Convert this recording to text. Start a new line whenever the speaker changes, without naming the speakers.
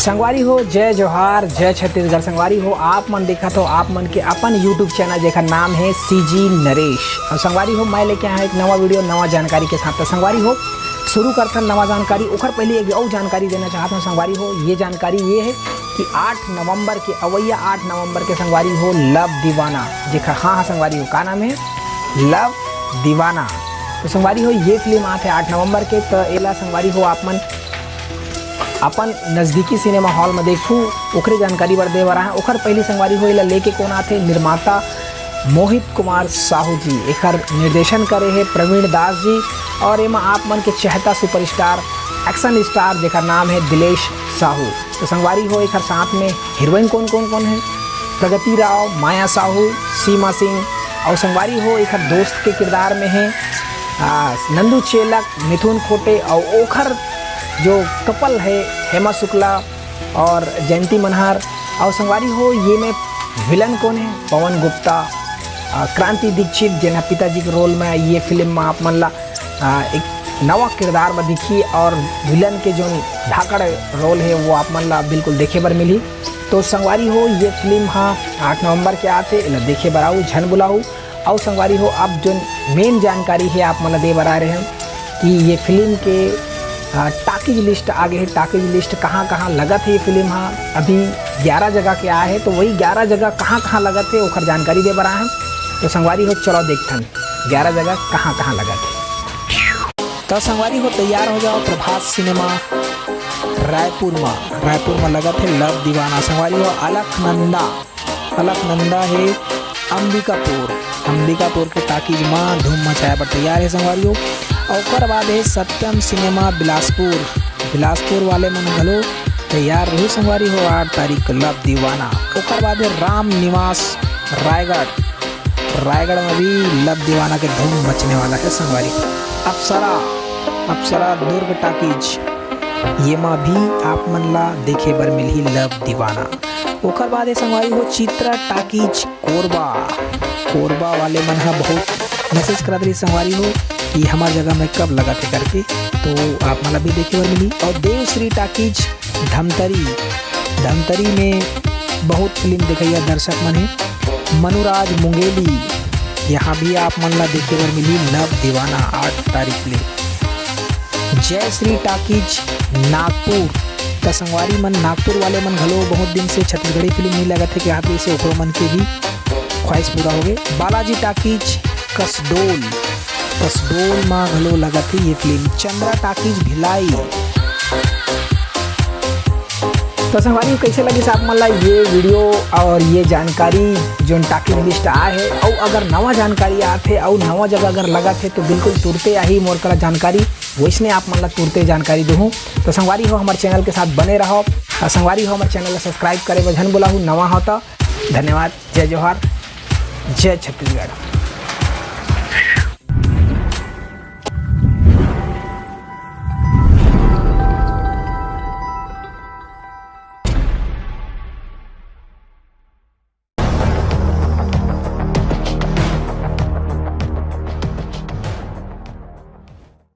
संगवारी हो जय जोहार जय छत्तीसगढ़। संगवारी हो आप मन देखा तो आप मन के अपन यूट्यूब चैनल जेकर नाम है सीजी नरेश। और संगवारी हो मैं लेके आया एक नवा वीडियो नवा जानकारी के साथ। तो संगवारी हो शुरू करता नवा जानकारी ओखर पहले एक और जानकारी देना चाहता हूँ। संगवारी हो ये जानकारी ये है कि 8 नवंबर के अवैया 8 नवंबर के संगवारी हो लव दीवाना जेकर हाँ संगवारी हो का नाम है लव दीवाना। तो संगवारी हो ये फिल्म आते 8 नवंबर के। तो एला संगवारी हो आप मन अपन नज़दीकी सिनेमा हॉल में देखूँ ओखरे जानकारी बर दे रहा है। ओखर पहली संगवारी हो एला लेके कौन आते निर्माता मोहित कुमार साहू जी, एकर निर्देशन करे है प्रवीण दास जी। और एमा आप मन के चहता सुपरस्टार एक्शन स्टार जेकर नाम है दिलेश साहू। तो संगवारी हो एकर साथ में हीरोइन कौन कौन है प्रगति राव, माया साहू, सीमा सिंह। और संगवारी हो एकर दोस्त के किरदार में है नंदू चेलक, मिथुन खोटे। और ओखर जो कपल है हेमा शुक्ला और जयंती मनहर। और संगवारी हो ये में विलन कौन है पवन गुप्ता, क्रांति दीक्षित जेना पिताजी के रोल में ये फिल्म में आप मन ला एक नवा किरदार में दिखी। और विलन के जो धाकड़ रोल है वो आप मन ला बिल्कुल देखे बर मिली। तो संगवारी हो ये फिल्म हाँ 8 नवंबर के आते इला देखे बर आओ झन बुलाऊ। और संगवारी हो अब जो मेन जानकारी है आप मन ला दे बर आ रहे हैं कि ये फिल्म के टाकीज लिस्ट आगे है। टाकीज लिस्ट कहाँ कहाँ लगत है ये फिल्म हाँ अभी 11 जगह के आए हैं। तो वही 11 जगह कहाँ लगत है ओखर जानकारी दे बर आए हैं। तो संगवारी हो चलो देखथन 11 जगह कहाँ लगत है। तो संगवारी हो तैयार हो जाओ प्रभास सिनेमा रायपुर में लगत है लव दीवाना। संगवारी हो अलकनंदा है अंबिकापुर के टाकीज में धूम मचाया पर तैयार है संगवारी हो। और बाद है सत्यम सिनेमा बिलासपुर वाले मन घलो तैयार रही संगवारी हो 8 तारीख लव दीवाना। और बाद है राम निवास रायगढ़ में भी लव दीवाना के धूम मचने वाला है संगवारी। अप्सरा दुर्ग टाकीज ये में भी आप मन ला देखे बर मिलही लव दीवाना। ओकर बाद है संगवारी हो चित्रा टाकीज कोरबा वाले मन हा बहुत मैसेज करत रही संगवारी हो कि हमार जगह में कब लगा थे करके। तो आप मला भी देखे बर मिली। और देवश्री टाकीज धमतरी में बहुत फिल्म देखिए दर्शक मन है मनुराज मुंगेली यहाँ भी आप मन ला देखे बर मिली लव दीवाना 8 तारीख ले। जय श्री टाकीज नागपुर का संगवारी मन नागपुर वाले मन घलो बहुत दिन से छत्तीसगढ़ी फिल्म नहीं लगत है कि आप से ओकरो मन के भी ख्वाहिश पूरा हो गए। बालाजी टाकीज कसडोल माँ घलो लगत है ये फिल्म। चंद्रा टाकीज भिलाई। तो संगवारी कैसे लगी आप मन ला ये वीडियो और ये जानकारी जो टाकीज लिस्ट आए है। और अगर नवा जानकारी आते और नवा जगह अगर लगा थे तो बिल्कुल तुरते आई मोर करा जानकारी वैसने आप मन ला तुरते जानकारी दूँ। तो संगवारी हो हमारे चैनल के साथ बने रहो। और संगवारी हो हमारे चैनल सब्सक्राइब करे बजन बोला हूँ नवा होता। धन्यवाद। जय जोहार जय छत्तीसगढ़।